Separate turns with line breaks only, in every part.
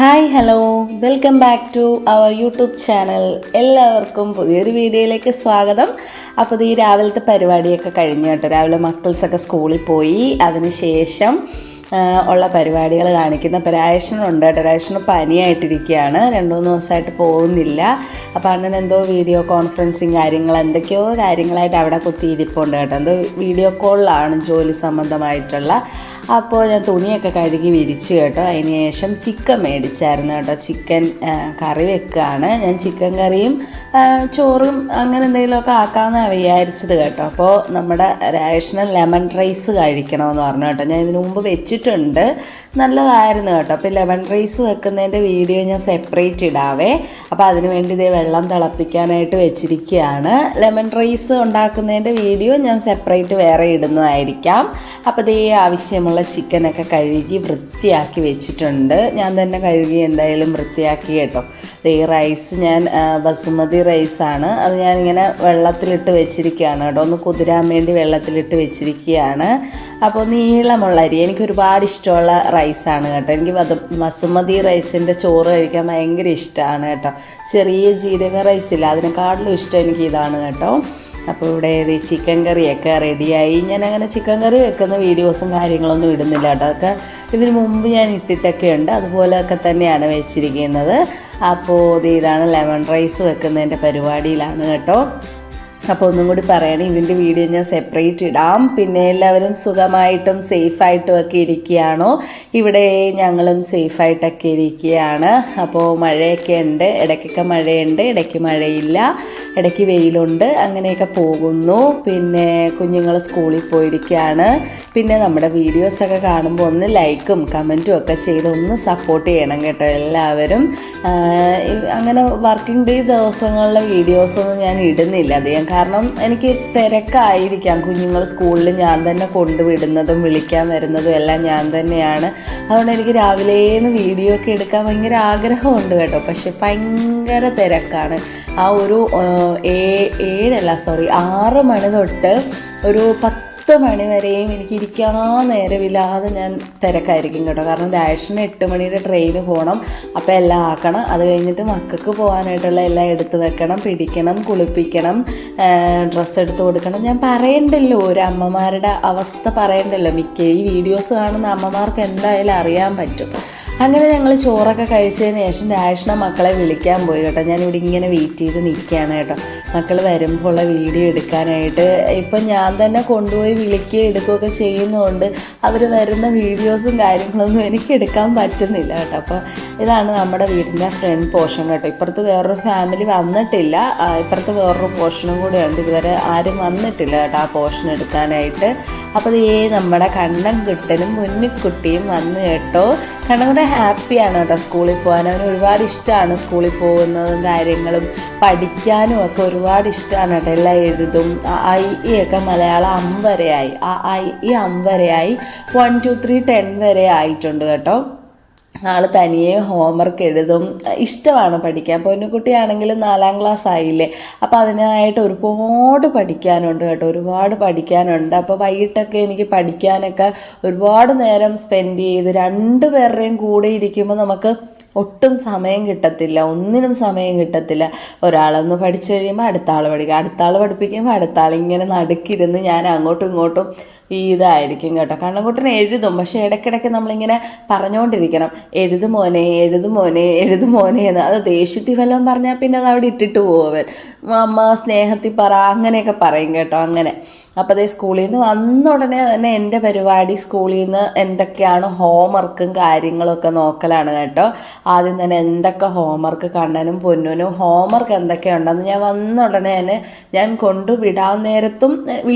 Hi hello welcome back to our YouTube channel. എല്ലാവർക്കും പുതിയൊരു വീഡിയോയിലേക്ക് സ്വാഗതം. അപ്പോൾ ഈ രാവിലത്തെ പരിപാടിയൊക്കെ കഴിഞ്ഞു കേട്ടോ. രാവിലെ മക്കൾസൊക്കെ സ്കൂളിൽ പോയി. അതിനുശേഷം ഉള്ള പരിപാടികൾ കാണിക്കുന്ന ഇപ്പോൾ രാജേഷനുണ്ട് കേട്ടോ. രാജേഷന് പനിയായിട്ടിരിക്കുകയാണ്, 2-3 ദിവസമായിട്ട് പോകുന്നില്ല. അപ്പോൾ അണ്ണൻ എന്തോ വീഡിയോ കോൺഫറൻസിങ് എന്തൊക്കെയോ കാര്യങ്ങളായിട്ട് അവിടെ കുത്തിയിരിപ്പുണ്ട് കേട്ടോ. എന്തോ വീഡിയോ കോളിലാണ് ജോലി സംബന്ധമായിട്ടുള്ള. അപ്പോൾ ഞാൻ തുണിയൊക്കെ കഴുകി വിരിച്ചു കേട്ടോ. അതിന് ശേഷം ചിക്കൻ മേടിച്ചായിരുന്നു കേട്ടോ. ചിക്കൻ കറി വെക്കുകയാണ് ഞാൻ. ചിക്കൻ കറിയും ചോറും അങ്ങനെ എന്തെങ്കിലുമൊക്കെ ആക്കാമെന്നാണ് വിചാരിച്ചത് കേട്ടോ. അപ്പോൾ നമ്മുടെ രാജേഷന് ലെമൺ റൈസ് കഴിക്കണമെന്ന് പറഞ്ഞു കേട്ടോ. ഞാൻ ഇതിനു മുമ്പ് വെച്ചിട്ടുണ്ട്, നല്ലതായിരുന്നു കേട്ടോ. അപ്പോൾ ലെമൺ റൈസ് വെക്കുന്നതിൻ്റെ വീഡിയോ ഞാൻ സെപ്പറേറ്റ് ഇടാവേ. അപ്പോൾ അതിന് വേണ്ടി ഇതേ വെള്ളം തിളപ്പിക്കാനായിട്ട് വെച്ചിരിക്കുകയാണ്. ലെമൺ റൈസ് ഉണ്ടാക്കുന്നതിൻ്റെ വീഡിയോ ഞാൻ സെപ്പറേറ്റ് വേറെ ഇടുന്നതായിരിക്കാം. അപ്പോൾ ഇതേ ആവശ്യമുള്ള ചിക്കനൊക്കെ കഴുകി വൃത്തിയാക്കി വെച്ചിട്ടുണ്ട്. ഞാൻ തന്നെ കഴുകി എന്തായാലും വൃത്തിയാക്കി കേട്ടോ. ഈ റൈസ് ഞാൻ ബസുമതി റൈസാണ്. അത് ഞാനിങ്ങനെ വെള്ളത്തിലിട്ട് വെച്ചിരിക്കുകയാണ് കേട്ടോ. ഒന്ന് കുതിരാൻ വേണ്ടി വെള്ളത്തിലിട്ട് വെച്ചിരിക്കുകയാണ്. അപ്പോൾ നീളമുള്ള അരി എനിക്ക് ഒരുപാട് ഇഷ്ടമുള്ള റൈസാണ് കേട്ടോ. എനിക്ക് ബസുമതി റൈസിൻ്റെ ചോറ് കഴിക്കാൻ ഭയങ്കര ഇഷ്ടമാണ് കേട്ടോ. ചെറിയ ജീരക റൈസില്ല, അതിനെക്കാട്ടിലും ഇഷ്ടം എനിക്ക് ഇതാണ് കേട്ടോ. അപ്പോൾ ഇവിടെ ഈ ചിക്കൻ കറിയൊക്കെ റെഡിയായി. ഞാനങ്ങനെ ചിക്കൻ കറി വെക്കുന്ന വീഡിയോസും കാര്യങ്ങളൊന്നും ഇടുന്നില്ല കേട്ടോ. അതൊക്കെ ഇതിന് മുമ്പ് ഞാൻ ഇട്ടിട്ടൊക്കെ ഉണ്ട്. അതുപോലെയൊക്കെ തന്നെയാണ് വെച്ചിരിക്കുന്നത്. അപ്പോൾ ഇതാണ് ലെമൺ റൈസ് വെക്കുന്നതിൻ്റെ പരിപാടിയിലാണ് കേട്ടോ. അപ്പോൾ ഒന്നും കൂടി പറയണേ, ഇതിൻ്റെ വീഡിയോ ഞാൻ സെപ്പറേറ്റ് ഇടാം. പിന്നെ എല്ലാവരും സുഖമായിട്ടും സേഫായിട്ടും ഒക്കെ ഇരിക്കുകയാണോ? ഇവിടെ ഞങ്ങളും സേഫായിട്ടൊക്കെ ഇരിക്കുകയാണ്. അപ്പോൾ മഴയൊക്കെ ഉണ്ട്, ഇടയ്ക്കൊക്കെ മഴയുണ്ട്, ഇടയ്ക്ക് മഴയില്ല, ഇടയ്ക്ക് വെയിലുണ്ട്, അങ്ങനെയൊക്കെ പോകുന്നു. പിന്നെ കുഞ്ഞുങ്ങൾ സ്കൂളിൽ പോയിരിക്കുകയാണ്. പിന്നെ നമ്മുടെ വീഡിയോസൊക്കെ കാണുമ്പോൾ ഒന്ന് ലൈക്കും കമൻറ്റും ഒക്കെ ചെയ്ത് ഒന്ന് സപ്പോർട്ട് ചെയ്യണം കേട്ടോ എല്ലാവരും. അങ്ങനെ വർക്കിംഗ് ഡേ ദിവസങ്ങളിലെ വീഡിയോസൊന്നും ഞാൻ ഇടുന്നില്ല അധികം, കാരണം എനിക്ക് തിരക്കായിരിക്കാം. കുഞ്ഞുങ്ങൾ സ്കൂളിൽ ഞാൻ തന്നെ കൊണ്ടുവിടുന്നതും വിളിക്കാൻ വരുന്നതും എല്ലാം ഞാൻ തന്നെയാണ്. അതുകൊണ്ട് എനിക്ക് രാവിലേന്ന് വീഡിയോ ഒക്കെ എടുക്കാൻ ഭയങ്കര ആഗ്രഹമുണ്ട് കേട്ടോ. പക്ഷെ ഭയങ്കര തിരക്കാണ്. ആ ഒരു 6 മണി തൊട്ട് ഒരു 10 മണി വരെയും എനിക്ക് ഇരിക്കാൻ നേരമില്ലാതെ ഞാൻ തിരക്കായിരിക്കും കേട്ടോ. കാരണം രാജേഷിന് 8 മണിയുടെ ട്രെയിന് പോകണം. അപ്പോൾ എല്ലാം ആക്കണം. അത് കഴിഞ്ഞിട്ട് മക്കൾക്ക് പോകാനായിട്ടുള്ള എല്ലാം എടുത്ത് വെക്കണം, പിടിക്കണം, കുളിപ്പിക്കണം, ഡ്രസ്സ് എടുത്ത് കൊടുക്കണം. ഞാൻ പറയണ്ടല്ലോ, ഒരു അമ്മമാരുടെ അവസ്ഥ പറയണ്ടല്ലോ. ഈ വീഡിയോസ് കാണുന്ന അമ്മമാർക്ക് എന്തായാലും അറിയാൻ പറ്റും. അങ്ങനെ ഞങ്ങൾ ചോറൊക്കെ കഴിച്ചതിന് ശേഷം രാജേഷിനെ മക്കളെ വിളിക്കാൻ പോയി കേട്ടോ. ഞാനിവിടെ ഇങ്ങനെ വെയിറ്റ് ചെയ്ത് നിൽക്കുകയാണ് കേട്ടോ. മക്കൾ വരുമ്പോൾ ഉള്ള വീഡിയോ എടുക്കാനായിട്ട്. ഇപ്പം ഞാൻ തന്നെ കൊണ്ടുപോയി വിളിക്കുകയും എടുക്കുകയൊക്കെ ചെയ്യുന്നതുകൊണ്ട് അവർ വരുന്ന വീഡിയോസും കാര്യങ്ങളൊന്നും എനിക്ക് എടുക്കാൻ പറ്റുന്നില്ല കേട്ടോ. അപ്പോൾ ഇതാണ് നമ്മുടെ വീടിൻ്റെ ഫ്രണ്ട് പോർഷൻ കേട്ടോ. ഇപ്പുറത്ത് വേറൊരു ഫാമിലി വന്നിട്ടില്ല, ഇപ്പുറത്ത് വേറൊരു പോർഷനും കൂടെ ഉണ്ട്. ഇതുവരെ ആരും വന്നിട്ടില്ല കേട്ടോ ആ പോർഷൻ എടുക്കാനായിട്ട്. അപ്പോൾ നമ്മുടെ കണ്ണൻ കുട്ടനും മുന്നിക്കുട്ടിയും വന്ന് കേട്ടോ. കണ്ണൻകുട്ടൻ ഹാപ്പിയാണ് കേട്ടോ സ്കൂളിൽ പോകാൻ. അവന് ഒരുപാട് ഇഷ്ടമാണ് സ്കൂളിൽ പോകുന്നതും കാര്യങ്ങളും പഠിക്കാനും ഒക്കെ ഒരുപാട് ഇഷ്ടമാണ് കേട്ടോ. എല്ലാം എഴുതും. ഈ ഒക്കെ മലയാളം 5 വരെയായി. ഈ 5 വരെയായി. 1 2 3 10 വരെ ആയിട്ടുണ്ട് കേട്ടോ. ആൾ തനിയെ ഹോംവർക്ക് എഴുതും. ഇഷ്ടമാണ് പഠിക്കാൻ. പൊന്നുകുട്ടിയാണെങ്കിലും 4ാം ക്ലാസ് ആയില്ലേ. അപ്പോൾ അതിനായിട്ട് ഒരുപാട് പഠിക്കാനുണ്ട് കേട്ടോ. ഒരുപാട് പഠിക്കാനുണ്ട്. അപ്പോൾ വൈകിട്ടൊക്കെ എനിക്ക് പഠിക്കാനൊക്കെ ഒരുപാട് നേരം സ്പെൻഡ് ചെയ്ത് 2 പേരുടെയും കൂടെ ഇരിക്കുമ്പോൾ നമുക്ക് ഒട്ടും സമയം കിട്ടത്തില്ല, ഒന്നിനും സമയം കിട്ടത്തില്ല. ഒരാളൊന്ന് പഠിച്ചു കഴിയുമ്പോൾ അടുത്ത ആൾ പഠിക്കുക, അടുത്ത ആൾ പഠിപ്പിക്കുമ്പോൾ അടുത്ത ആൾ, ഇങ്ങനെ നടുക്കിരുന്ന് ഞാൻ അങ്ങോട്ടും ഇങ്ങോട്ടും ഇതായിരിക്കും കേട്ടോ. കണ്ണൻകുട്ടൻ എഴുതും, പക്ഷേ ഇടയ്ക്കിടയ്ക്ക് നമ്മളിങ്ങനെ പറഞ്ഞുകൊണ്ടിരിക്കണം, എഴുതുമോനെ എഴുതുമോനെ എഴുതുമോനെ എന്ന്. അത് ദേഷ്യത്തിൽ വല്ലതും പറഞ്ഞാൽ പിന്നെ അത് അവിടെ ഇട്ടിട്ട് പോവൻ. അമ്മ സ്നേഹത്തിൽ പറ, അങ്ങനെയൊക്കെ പറയും കേട്ടോ. അങ്ങനെ അപ്പോൾ അതേ സ്കൂളിൽ നിന്ന് വന്ന ഉടനെ തന്നെ എൻ്റെ പരിപാടി സ്കൂളിൽ നിന്ന് എന്തൊക്കെയാണ് ഹോംവർക്കും കാര്യങ്ങളൊക്കെ നോക്കലാണ് കേട്ടോ. ആദ്യം തന്നെ എന്തൊക്കെ ഹോംവർക്ക് കണ്ണനും പൊന്നുനും ഹോംവർക്ക് എന്തൊക്കെയുണ്ടെന്ന് ഞാൻ വന്ന ഉടനെ തന്നെ ഞാൻ കൊണ്ടുവിടാൻ നേരത്തും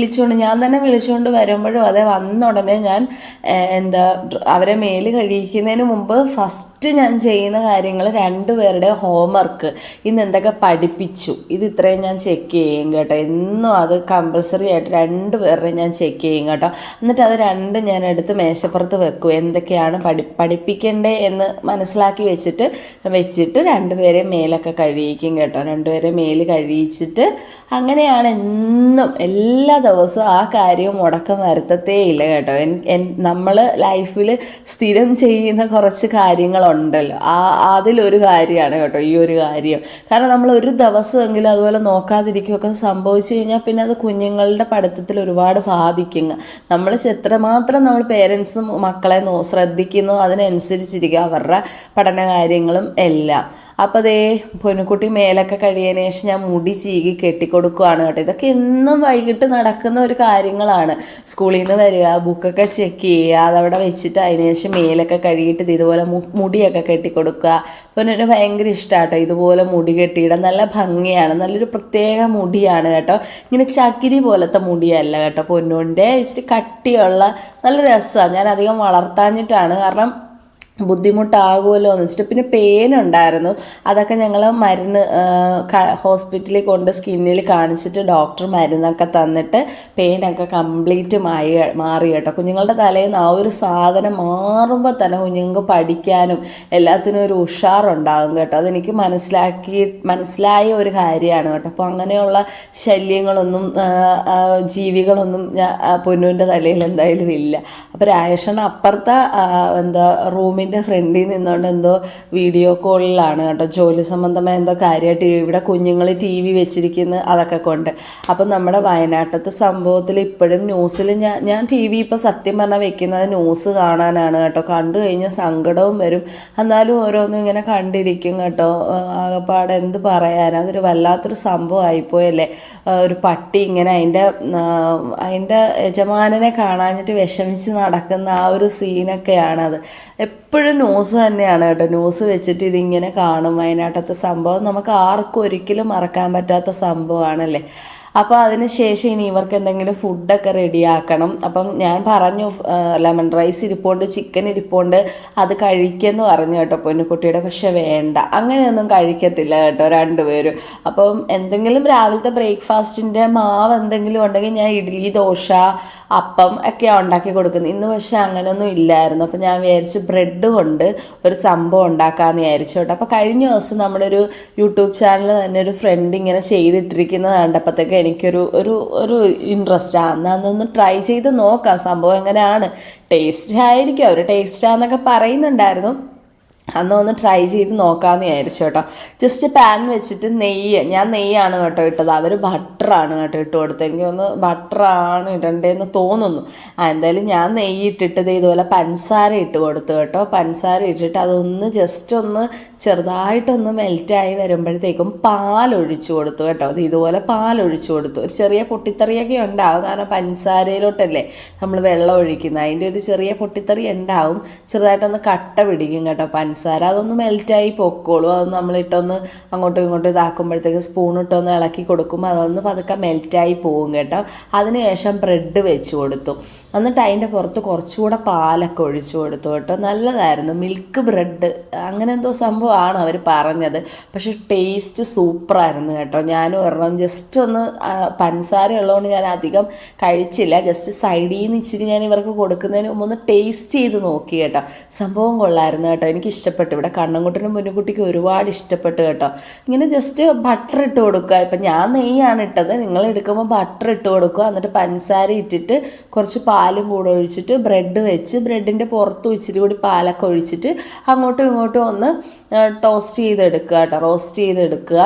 ഞാൻ തന്നെ വിളിച്ചുകൊണ്ട് വരുമ്പോഴും അതേ വന്ന ഉടനെ ഞാൻ അവരെ മേല് കഴിക്കുന്നതിന് മുമ്പ് ഫസ്റ്റ് ഞാൻ ചെയ്യുന്ന കാര്യങ്ങൾ 2 പേരുടെ ഹോംവർക്ക് ഇന്ന് എന്തൊക്കെ പഠിപ്പിച്ചു ഇത്രയും ഞാൻ ചെക്ക് ചെയ്യും കേട്ടോ. എന്നും അത് കമ്പൽസറി ആയിട്ട് 2 പേരുടെ ഞാൻ ചെക്ക് ചെയ്യും കേട്ടോ. എന്നിട്ട് അത് 2 ഞാൻ എടുത്ത് മേശപ്പുറത്ത് വെക്കും. എന്തൊക്കെയാണ് പഠിപ്പിക്കണ്ടേ എന്ന് മനസ്സിലാക്കി വെച്ചിട്ട് 2 പേരെ മേലൊക്കെ കഴിയിക്കും കേട്ടോ. 2 പേരെ മേല് കഴിയിച്ചിട്ട് അങ്ങനെയാണ് എന്നും എല്ലാ ദിവസവും ആ കാര്യവും മുടക്കം വരുത്തത്തേ ഇല്ല കേട്ടോ. നമ്മൾ ലൈഫിൽ സ്ഥിരം ചെയ്യുന്ന കുറച്ച് കാര്യങ്ങളുണ്ടല്ലോ, അതിലൊരു കാര്യമാണ് കേട്ടോ ഈ ഒരു കാര്യം. കാരണം നമ്മൾ ഒരു ദിവസമെങ്കിലും അതുപോലെ നോക്കാതിരിക്കുകയൊക്കെ സംഭവിച്ചു കഴിഞ്ഞാൽ പിന്നെ അത് കുഞ്ഞുങ്ങളുടെ പഠിത്തത്തിൽ ഒരുപാട് ബാധിക്കുക. നമ്മൾ എത്രമാത്രം നമ്മൾ പേരൻസും മക്കളെ ശ്രദ്ധിക്കുന്നു അതിനനുസരിച്ചിരിക്കും അവരുടെ പഠന കാര്യങ്ങളും എല്ലാം. അപ്പോൾ അതേ പൊന്നുകുട്ടി മേലൊക്കെ കഴിയാൻ ശേഷം ഞാൻ മുടി ചീകി കെട്ടിക്കൊടുക്കുകയാണ് കേട്ടോ. ഇതൊക്കെ എന്നും വൈകിട്ട് നടക്കുന്ന ഒരു കാര്യങ്ങളാണ്. സ്കൂളിൽ നിന്ന് വരിക, ബുക്കൊക്കെ ചെക്ക് ചെയ്യുക, അതവിടെ വെച്ചിട്ട് അതിന് ശേഷം മേലൊക്കെ കഴുകിയിട്ട് ഇതുപോലെ മുടിയൊക്കെ കെട്ടിക്കൊടുക്കുക. പൊന്നിന് ഭയങ്കര ഇഷ്ടമാട്ടോ ഇതുപോലെ മുടി കെട്ടിയിടാൻ. നല്ല ഭംഗിയാണ്, നല്ലൊരു പ്രത്യേക മുടിയാണ് കേട്ടോ. ഇങ്ങനെ ചകിരി പോലത്തെ മുടിയല്ല കേട്ടോ പൊന്നുൻ്റെ, ഇച്ചിരി കട്ടിയുള്ള നല്ല രസമാണ്. ഞാൻ അധികം വളർത്താഞ്ഞിട്ടാണ്, കാരണം ബുദ്ധിമുട്ടാകുമല്ലോ എന്ന് വെച്ചിട്ട്. പിന്നെ പേനുണ്ടായിരുന്നു, അതൊക്കെ ഞങ്ങൾ മരുന്ന് ഹോസ്പിറ്റലിൽ കൊണ്ട് സ്കിന്നിൽ കാണിച്ചിട്ട് ഡോക്ടർ മരുന്നൊക്കെ തന്നിട്ട് പേനൊക്കെ കംപ്ലീറ്റ് മാറി കേട്ടോ. കുഞ്ഞുങ്ങളുടെ തലയിൽ നിന്ന് ആ ഒരു സാധനം മാറുമ്പോൾ തന്നെ കുഞ്ഞുങ്ങൾക്ക് പഠിക്കാനും എല്ലാത്തിനും ഒരു ഉഷാറുണ്ടാകും കേട്ടോ. അതെനിക്ക് മനസ്സിലായ ഒരു കാര്യമാണ് കേട്ടോ. അപ്പോൾ അങ്ങനെയുള്ള ശല്യങ്ങളൊന്നും ജീവികളൊന്നും പൊന്നുവിൻ്റെ തലയിൽ എന്തായാലും ഇല്ല. അപ്പോൾ രാജേഷന് അപ്പുറത്തെ റൂമിൽ ഫ്രണ്ടിൽ നിന്നുകൊണ്ട് എന്തോ വീഡിയോ കോളിലാണ് കേട്ടോ, ജോലി സംബന്ധമായ എന്തോ കാര്യമായിട്ട്. ഇവിടെ കുഞ്ഞുങ്ങൾ TV വെച്ചിരിക്കുന്നു അതൊക്കെ കൊണ്ട്. അപ്പം നമ്മുടെ വയനാട്ടിലത്തെ സംഭവത്തിൽ ഇപ്പോഴും ന്യൂസിൽ ഞാൻ TV ഇപ്പോൾ സത്യം പറഞ്ഞാൽ വെക്കുന്നത് ന്യൂസ് കാണാനാണ് കേട്ടോ. കണ്ടു കഴിഞ്ഞാൽ സങ്കടവും വരും, എന്നാലും ഓരോന്നും ഇങ്ങനെ കണ്ടിരിക്കും കേട്ടോ. ആകപ്പാടെ എന്ത് പറയാൻ, അതൊരു വല്ലാത്തൊരു സംഭവമായിപ്പോയല്ലേ. ഒരു പട്ടി ഇങ്ങനെ അതിൻ്റെ യജമാനനെ കാണാഞ്ഞിട്ട് വിഷമിച്ച് നടക്കുന്ന ആ ഒരു സീനൊക്കെയാണത്. എപ്പോഴും ന്യൂസ് തന്നെയാണ് കേട്ടോ. ന്യൂസ് വെച്ചിട്ട് ഇതിങ്ങനെ കാണും. വയനാട്ടിലത്തെ സംഭവം നമുക്ക് ആർക്കും ഒരിക്കലും മറക്കാൻ പറ്റാത്ത സംഭവമാണല്ലേ. അപ്പോൾ അതിന് ശേഷം ഇനി ഇവർക്ക് എന്തെങ്കിലും ഫുഡൊക്കെ റെഡിയാക്കണം. അപ്പം ഞാൻ പറഞ്ഞു ലെമൺ റൈസ് ഇരിപ്പുണ്ട്, ചിക്കൻ ഇരിപ്പുണ്ട്, അത് കഴിക്കുമെന്ന് പറഞ്ഞു കേട്ടോ പൊന്നുകുട്ടിയുടെ. പക്ഷെ വേണ്ട, അങ്ങനെയൊന്നും കഴിക്കത്തില്ല കേട്ടോ രണ്ടുപേരും. അപ്പം എന്തെങ്കിലും രാവിലത്തെ ബ്രേക്ക്ഫാസ്റ്റിൻ്റെ മാവ് എന്തെങ്കിലും ഉണ്ടെങ്കിൽ ഞാൻ ഇഡ്ഡലി, ദോശ, അപ്പം ഒക്കെയാണ് ഉണ്ടാക്കി കൊടുക്കുന്നത്. ഇന്ന് പക്ഷേ അങ്ങനെയൊന്നും ഇല്ലായിരുന്നു. അപ്പോൾ ഞാൻ വിചാരിച്ചു ബ്രെഡ് കൊണ്ട് ഒരു സംഭവം ഉണ്ടാക്കാമെന്ന് വിചാരിച്ചു കേട്ടോ. അപ്പോൾ കഴിഞ്ഞ ദിവസം നമ്മുടെ ഒരു യൂട്യൂബ് ചാനൽ തന്നെ ഒരു ഫ്രണ്ട് ഇങ്ങനെ ചെയ്തിട്ടിരിക്കുന്നത് കണ്ടപ്പോഴത്തേക്ക് എനിക്കൊരു ഇൻട്രസ്റ്റ് അതൊന്ന് ട്രൈ ചെയ്ത് നോക്കാം സംഭവം എങ്ങനെയാണ്. ടേസ്റ്റ് ആയിരിക്കും, അവർ ടേസ്റ്റാന്നൊക്കെ പറയുന്നുണ്ടായിരുന്നു. അന്ന് ട്രൈ ചെയ്ത് നോക്കാമെന്ന് വിചാരിച്ചു കേട്ടോ. ജസ്റ്റ് പാൻ വെച്ചിട്ട് ഞാൻ നെയ്യാണ് കേട്ടോ ഇട്ടത്. അവർ ബട്ടറാണ് കേട്ടോ ഇട്ട് കൊടുത്തത്. എനിക്കൊന്ന് ബട്ടറാണ് ഇടണ്ടേന്ന് തോന്നുന്നു. എന്തായാലും ഞാൻ നെയ്യ് ഇട്ടിട്ടത് ഇതുപോലെ പഞ്ചസാര ഇട്ട് കൊടുത്തു കേട്ടോ. പഞ്ചസാര ഇട്ടിട്ട് അതൊന്ന് ജസ്റ്റ് ഒന്ന് ചെറുതായിട്ടൊന്ന് മെൽറ്റായി വരുമ്പോഴത്തേക്കും പാലൊഴിച്ചു കൊടുത്തു കേട്ടോ. അത് ഇതുപോലെ പാലൊഴിച്ചു കൊടുത്തു. ഒരു ചെറിയ പൊട്ടിത്തെറിയൊക്കെ ഉണ്ടാവും, കാരണം പഞ്ചസാരയിലോട്ടല്ലേ നമ്മൾ വെള്ളം ഒഴിക്കുന്നത്, അതിൻ്റെ ഒരു ചെറിയ പൊട്ടിത്തെറി ഉണ്ടാവും. ചെറുതായിട്ടൊന്ന് കട്ട പിടിക്കും കേട്ടോ പഞ്ചസാര. അതൊന്ന് മെൽറ്റായി പൊക്കോളൂ. അത് നമ്മളിട്ടൊന്ന് അങ്ങോട്ടും ഇങ്ങോട്ടും ഇതാക്കുമ്പോഴത്തേക്ക് സ്പൂണിട്ടൊന്ന് ഇളക്കി കൊടുക്കുമ്പോൾ അതൊന്ന് പതുക്കെ മെൽറ്റായി പോകും കേട്ടോ. അതിനുശേഷം ബ്രെഡ് വെച്ച് കൊടുത്തു. എന്നിട്ട് അതിൻ്റെ പുറത്ത് കുറച്ചുകൂടെ പാലൊക്കെ ഒഴിച്ചു കൊടുത്തു കേട്ടോ. നല്ലതായിരുന്നു, മിൽക്ക് ബ്രെഡ് അങ്ങനെ എന്തോ സംഭവമാണ് അവർ പറഞ്ഞത്. പക്ഷെ ടേസ്റ്റ് സൂപ്പറായിരുന്നു കേട്ടോ. ഞാനും ഒരെണ്ണം ജസ്റ്റ് ഒന്ന് പഞ്ചസാര ഉള്ളതുകൊണ്ട് ഞാൻ അധികം കഴിച്ചില്ല. ജസ്റ്റ് സൈഡിൽ നിന്ന് ഇച്ചിരി ഞാൻ ഇവർക്ക് കൊടുക്കുന്നതിന് മുമ്പ് ഒന്ന് ടേസ്റ്റ് ചെയ്ത് നോക്കി കേട്ടോ. സംഭവം കൊള്ളായിരുന്നു കേട്ടോ, എനിക്ക് ഇഷ്ടപ്പെട്ടു. ഇവിടെ കണ്ണൻകുട്ടനും പൊന്നുകുട്ടിക്കും ഒരുപാട് ഇഷ്ടപ്പെട്ടു കേട്ടോ. ഇങ്ങനെ ജസ്റ്റ് ബട്ടർ ഇട്ട് കൊടുക്കുക. ഇപ്പം ഞാൻ നെയ്യാണ് ഇട്ടത്, നിങ്ങൾ എടുക്കുമ്പോൾ ബട്ടർ ഇട്ട് കൊടുക്കുക. എന്നിട്ട് പഞ്ചസാര ഇട്ടിട്ട് കുറച്ച് പാലും കൂടെ ഒഴിച്ചിട്ട് ബ്രെഡ് വെച്ച് ബ്രെഡിൻ്റെ പുറത്ത് ഇച്ചിരി കൂടി പാലൊക്കെ ഒഴിച്ചിട്ട് അങ്ങോട്ടും ഇങ്ങോട്ടും ഒന്ന് റോസ്റ്റ് ചെയ്തെടുക്കുക.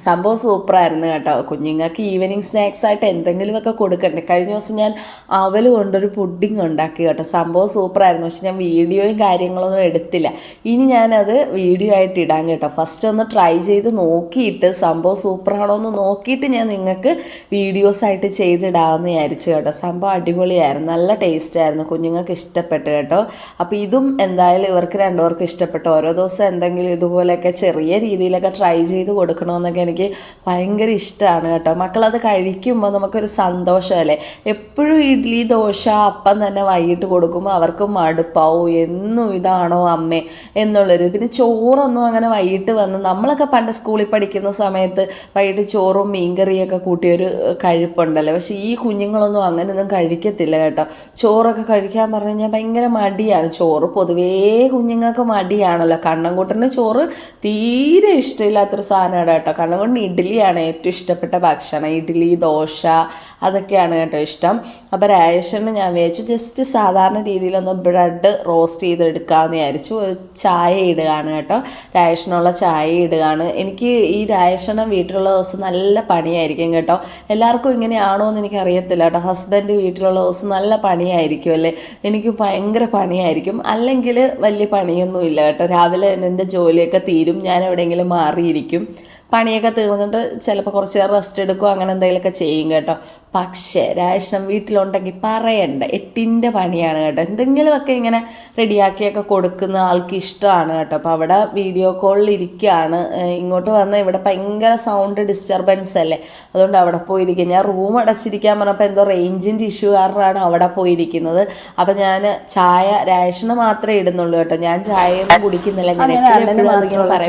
സംഭവം സൂപ്പറായിരുന്നു കേട്ടോ. കുഞ്ഞുങ്ങൾക്ക് ഈവനിങ് സ്നാക്സായിട്ട് എന്തെങ്കിലുമൊക്കെ കൊടുക്കണ്ടേ. കഴിഞ്ഞ ദിവസം ഞാൻ അവൽ കൊണ്ടൊരു പുഡിങ് ഉണ്ടാക്കി കേട്ടോ. സംഭവം സൂപ്പറായിരുന്നു. പക്ഷെ ഞാൻ വീഡിയോയും കാര്യങ്ങളൊന്നും എടുത്തില്ല. ഇനി ഞാനത് വീഡിയോ ആയിട്ട് ഇടാൻ കേട്ടോ. ഫസ്റ്റ് ഒന്ന് ട്രൈ ചെയ്ത് നോക്കിയിട്ട് സംഭവം സൂപ്പറാണോ എന്ന് നോക്കിയിട്ട് ഞാൻ നിങ്ങൾക്ക് വീഡിയോസായിട്ട് ചെയ്തിടാമെന്ന് വിചാരിച്ചു കേട്ടോ. സംഭവം അടിപൊളിയായിരുന്നു, നല്ല ടേസ്റ്റായിരുന്നു, കുഞ്ഞുങ്ങൾക്ക് ഇഷ്ടപ്പെട്ടു കേട്ടോ. അപ്പോൾ ഇതും എന്തായാലും ഇവർക്ക് രണ്ടുപേർക്കും ഇഷ്ടപ്പെട്ടു. ഓരോ ദിവസം എന്തെങ്കിലും ഇതുപോലെയൊക്കെ ചെറിയ രീതിയിലൊക്കെ ട്രൈ ചെയ്ത് കൊടുക്കണമെന്നൊക്കെ എനിക്ക് ഭയങ്കര ഇഷ്ടമാണ് കേട്ടോ. മക്കളത് കഴിക്കുമ്പോൾ നമുക്കൊരു സന്തോഷമല്ലേ. എപ്പോഴും ഇഡ്ഡലി, ദോശ, അപ്പം തന്നെ വൈകിട്ട് കൊടുക്കുമ്പോൾ അവർക്ക് മടുപ്പാവും. എന്നും ഇതാണോ അമ്മേ എന്നുള്ളൊരു. പിന്നെ ചോറൊന്നും അങ്ങനെ വൈകിട്ട് വന്ന് നമ്മളൊക്കെ പണ്ട് സ്കൂളിൽ പഠിക്കുന്ന സമയത്ത് വൈകിട്ട് ചോറും മീൻകറിയൊക്കെ കൂട്ടിയൊരു കഴിപ്പുണ്ടല്ലോ. പക്ഷേ ഈ കുഞ്ഞുങ്ങളൊന്നും അങ്ങനെയൊന്നും കഴിക്കത്തില്ല കേട്ടോ. ചോറൊക്കെ കഴിക്കാൻ പറഞ്ഞു കഴിഞ്ഞാൽ ഭയങ്കര മടിയാണ്. ചോറ് പൊതുവേ കുഞ്ഞുങ്ങൾക്ക് മടിയാണല്ലോ. കണ്ണൻകുട്ടന് ചോറ് തീരെ ഇഷ്ടമില്ലാത്തൊരു സാധനമാണ് കേട്ടോ. കൊണ്ട് ഇഡ്ഡലിയാണ് ഏറ്റവും ഇഷ്ടപ്പെട്ട ഭക്ഷണം. ഇഡ്ഡലി, ദോശ അതൊക്കെയാണ് കേട്ടോ ഇഷ്ടം. അപ്പോൾ റേഷന് ഞാൻ വിചാരിച്ചു ജസ്റ്റ് സാധാരണ രീതിയിലൊന്ന് ബ്രെഡ് റോസ്റ്റ് ചെയ്തെടുക്കാമെന്ന് വിചാരിച്ചു. ചായ ഇടുകയാണ് കേട്ടോ, റേഷനുള്ള ചായ ഇടുകയാണ്. എനിക്ക് ഈ റേഷന് വീട്ടിലുള്ള ദിവസം നല്ല പണിയായിരിക്കും കേട്ടോ. എല്ലാവർക്കും ഇങ്ങനെയാണോ എന്ന് എനിക്കറിയത്തില്ല കേട്ടോ. ഹസ്ബൻഡ് വീട്ടിലുള്ള ദിവസം നല്ല പണിയായിരിക്കും അല്ലേ, എനിക്ക് ഭയങ്കര പണിയായിരിക്കും. അല്ലെങ്കിൽ വലിയ പണിയൊന്നുമില്ല കേട്ടോ. രാവിലെ എൻ്റെ ജോലിയൊക്കെ തീരും, ഞാൻ എവിടെയെങ്കിലും മാറിയിരിക്കും, പണിയൊക്കെ തീർന്നിട്ട് ചിലപ്പോൾ കുറച്ച് നേരം റെസ്റ്റ് എടുക്കുക, അങ്ങനെ എന്തെങ്കിലുമൊക്കെ ചെയ്യും കേട്ടോ. പക്ഷേ റേഷൻ വീട്ടിലുണ്ടെങ്കിൽ പറയണ്ട, എട്ടിൻ്റെ പണിയാണ് കേട്ടോ. എന്തെങ്കിലുമൊക്കെ ഇങ്ങനെ റെഡിയാക്കിയൊക്കെ കൊടുക്കുന്ന ആൾക്ക് ഇഷ്ടമാണ് കേട്ടോ. അപ്പോൾ അവിടെ വീഡിയോ കോളിൽ ഇരിക്കുകയാണ്. ഇങ്ങോട്ട് വന്ന് ഇവിടെ ഭയങ്കര സൗണ്ട് ഡിസ്റ്റർബൻസ് അല്ലേ, അതുകൊണ്ട് അവിടെ പോയിരിക്കുക. ഞാൻ റൂം അടച്ചിരിക്കാൻ പറഞ്ഞപ്പോൾ എന്തോ റേഞ്ചിൻ്റെ ഇഷ്യൂ കാരണമാണ് അവിടെ പോയിരിക്കുന്നത്. അപ്പം ഞാൻ ചായ റേഷന് മാത്രമേ ഇടുന്നുള്ളൂ കേട്ടോ, ഞാൻ ചായയൊന്നും കുടിക്കുന്നില്ല.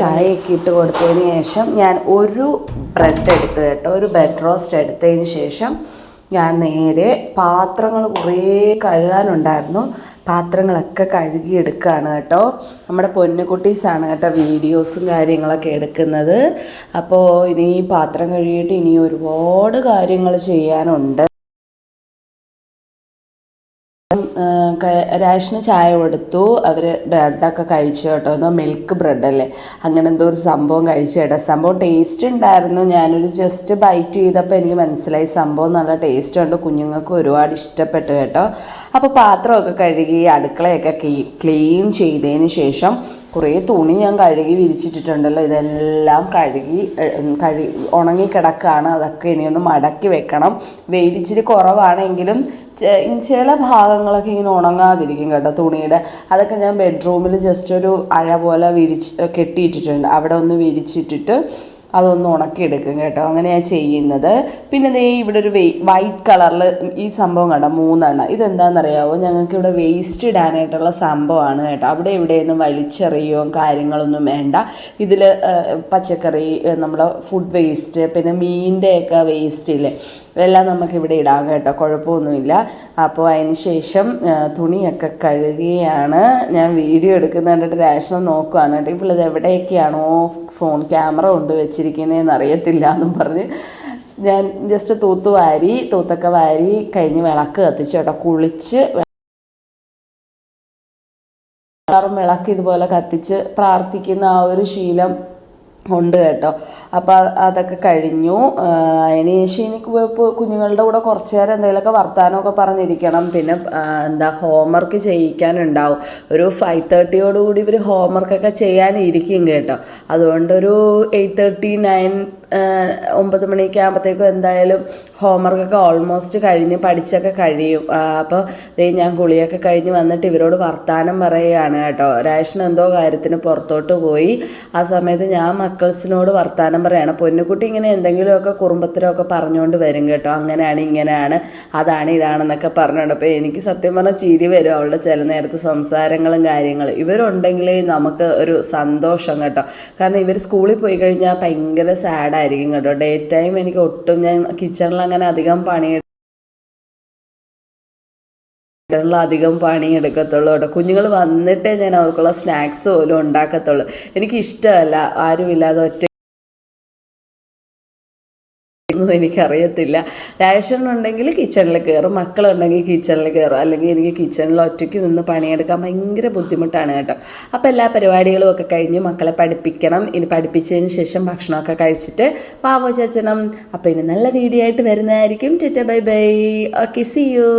ചായയൊക്കെ ഇട്ട് കൊടുത്തതിന് ശേഷം ഞാൻ ഒരു ബ്രെഡ് എടുത്ത് കേട്ടോ, ഒരു ബ്രെഡ് റോസ്റ്റ് എടുത്തതിന് ശേഷം ഞാൻ നേരെ പാത്രങ്ങൾ കുറേ കഴുകാനുണ്ടായിരുന്നു, പാത്രങ്ങളൊക്കെ കഴുകിയെടുക്കുകയാണ് കേട്ടോ. നമ്മുടെ പൊന്നുകുട്ടീസാണ് കേട്ടോ വീഡിയോസും കാര്യങ്ങളൊക്കെ എടുക്കുന്നത്. അപ്പോൾ ഇനി പാത്രം കഴുകിയിട്ട് ഇനി ഒരുപാട് കാര്യങ്ങൾ ചെയ്യാനുണ്ട്. റേഷന് ചായ കൊടുത്തു, അവർ ബ്രെഡൊക്കെ കഴിച്ചു കേട്ടോ. എന്തോ മിൽക്ക് ബ്രെഡല്ലേ, അങ്ങനെ എന്തോ ഒരു സംഭവം കഴിച്ചു കേട്ടോ. സംഭവം ടേസ്റ്റ് ഉണ്ടായിരുന്നു. ഞാനൊരു ജസ്റ്റ് ബൈറ്റ് ചെയ്തപ്പോൾ എനിക്ക് മനസ്സിലായി സംഭവം നല്ല ടേസ്റ്റ് ഉണ്ട്, കുഞ്ഞുങ്ങൾക്ക് ഒരുപാട് ഇഷ്ടപ്പെട്ടു കേട്ടോ. അപ്പോൾ പാത്രമൊക്കെ കഴുകി അടുക്കളയൊക്കെ ക്ലീൻ ചെയ്തതിന് ശേഷം കുറേ തുണി ഞാൻ കഴുകി വിരിച്ചിട്ടിട്ടുണ്ടല്ലോ, ഇതെല്ലാം കഴുകി ഉണങ്ങിക്കിടക്കുകയാണ്. അതൊക്കെ ഇനിയൊന്ന് മടക്കി വെക്കണം. വെയിലിച്ചിരി കുറവാണെങ്കിലും ചില ഭാഗങ്ങളൊക്കെ ഇങ്ങനെ ഉണങ്ങാതിരിക്കും കേട്ടോ തുണിയുടെ. അതൊക്കെ ഞാൻ ബെഡ്റൂമിൽ ജസ്റ്റ് ഒരു അഴ പോലെ കെട്ടിയിട്ടിട്ടുണ്ട്. അവിടെ ഒന്ന് വിരിച്ചിട്ടിട്ട് അതൊന്ന് ഉണക്കിയെടുക്കും കേട്ടോ, അങ്ങനെയാണ് ചെയ്യുന്നത്. പിന്നെ ദേ ഇവിടെ ഒരു വൈറ്റ് കളറിൽ ഈ സംഭവം കണ്ടോ, 3 ഇതെന്താണെന്നറിയാമോ, ഞങ്ങൾക്ക് ഇവിടെ വേസ്റ്റ് ഇടാനായിട്ടുള്ള സംഭവമാണ് കേട്ടോ. അവിടെ ഇവിടെയൊന്നും വലിച്ചെറിയോ കാര്യങ്ങളൊന്നും വേണ്ട. ഇതിൽ പച്ചക്കറി, നമ്മുടെ ഫുഡ് വേസ്റ്റ്, പിന്നെ മീനിൻ്റെയൊക്കെ വേസ്റ്റ് ഇല്ലേ, എല്ലാം നമുക്കിവിടെ ഇടാം കേട്ടോ, കുഴപ്പമൊന്നുമില്ല. അപ്പോൾ അതിന് ശേഷം തുണിയൊക്കെ കഴുകിയാണ് ഞാൻ വീഡിയോ എടുക്കുന്നത് കണ്ടിട്ട് റേഷൻ നോക്കുകയാണ് കേട്ടോ. ഇപ്പോൾ ഇത് എവിടെയൊക്കെയാണോ ഫോൺ ക്യാമറ കൊണ്ട് വെച്ചിരിക്കുന്നതെന്ന് അറിയത്തില്ല എന്നും പറഞ്ഞ് ഞാൻ ജസ്റ്റ് തൂത്തൊക്കെ വാരി കഴിഞ്ഞ് വിളക്ക് കത്തിച്ചു കേട്ടോ. കുളിച്ച് വിളക്ക് ഇതുപോലെ കത്തിച്ച് പ്രാർത്ഥിക്കുന്ന ആ ഒരു ശീലം ഉണ്ട് കേട്ടോ. അപ്പോൾ അതൊക്കെ കഴിഞ്ഞു. അതിന് ശേഷം എനിക്ക് കുഞ്ഞുങ്ങളുടെ കൂടെ കുറച്ച് നേരം എന്തെങ്കിലുമൊക്കെ വർത്താനമൊക്കെ പറഞ്ഞിരിക്കണം. പിന്നെ ഹോംവർക്ക് ചെയ്യിക്കാനുണ്ടാവും. ഒരു 5:30 ഇവർ ഹോംവർക്കൊക്കെ ചെയ്യാനിരിക്കും കേട്ടോ. അതുകൊണ്ടൊരു 8:30 9 മണിയൊക്കെ ആകുമ്പോഴത്തേക്കും എന്തായാലും ഹോംവർക്കൊക്കെ ഓൾമോസ്റ്റ് കഴിഞ്ഞ് പഠിച്ചൊക്കെ കഴിയും. അപ്പോൾ ഞാൻ കുളിയൊക്കെ കഴിഞ്ഞ് വന്നിട്ട് ഇവരോട് വർത്താനം പറയുകയാണ് കേട്ടോ. റേഷൻ എന്തോ കാര്യത്തിന് പുറത്തോട്ട് പോയി. ആ സമയത്ത് ഞാൻ മക്കൾസിനോട് വർത്താനം പറയുകയാണ്. പൊന്നുകുട്ടി ഇങ്ങനെ എന്തെങ്കിലുമൊക്കെ കുറുമ്പത്തരമൊക്കെ പറഞ്ഞുകൊണ്ട് വരും കേട്ടോ. അങ്ങനെയാണ് ഇങ്ങനെയാണ് അതാണ് ഇതാണെന്നൊക്കെ പറഞ്ഞുകൊണ്ട്. അപ്പോൾ എനിക്ക് സത്യം പറഞ്ഞാൽ ചിരി വരും അവളുടെ ചില നേരത്തെ സംസാരങ്ങളും കാര്യങ്ങളും. ഇവരുണ്ടെങ്കിലേ നമുക്ക് ഒരു സന്തോഷം കേട്ടോ. കാരണം ഇവർ സ്കൂളിൽ പോയി കഴിഞ്ഞാൽ ഭയങ്കര സാഡായിരിക്കും കേട്ടോ. ഡേ ടൈം എനിക്ക് ഒട്ടും, ഞാൻ കിച്ചണിൽ അങ്ങനെ അധികം പണിയെടുക്കത്തുള്ളൂ കേട്ടോ. കുഞ്ഞുങ്ങൾ വന്നിട്ടേ ഞാൻ അവർക്കുള്ള സ്നാക്സ് പോലും ഉണ്ടാക്കത്തുള്ളൂ. എനിക്കിഷ്ടമല്ല ആരുമില്ലാതെ ഒറ്റ ഒന്നും എനിക്കറിയത്തില്ല. റേഷൻ ഉണ്ടെങ്കിൽ കിച്ചണിൽ കയറും, മക്കളുണ്ടെങ്കിൽ കിച്ചണിൽ കയറും. അല്ലെങ്കിൽ എനിക്ക് കിച്ചണിൽ ഒറ്റയ്ക്ക് നിന്ന് പണിയെടുക്കാൻ ഭയങ്കര ബുദ്ധിമുട്ടാണ് കേട്ടോ. അപ്പോൾ എല്ലാ പരിപാടികളും ഒക്കെ കഴിഞ്ഞ് മക്കളെ പഠിപ്പിക്കണം. ഇനി പഠിപ്പിച്ചതിന് ശേഷം ഭക്ഷണമൊക്കെ കഴിച്ചിട്ട് വാവോ ചേച്ചണം. അപ്പോൾ ഇനി നല്ല വീഡിയോ ആയിട്ട് വരുന്നതായിരിക്കും. Tata bye bye. Okay, see U.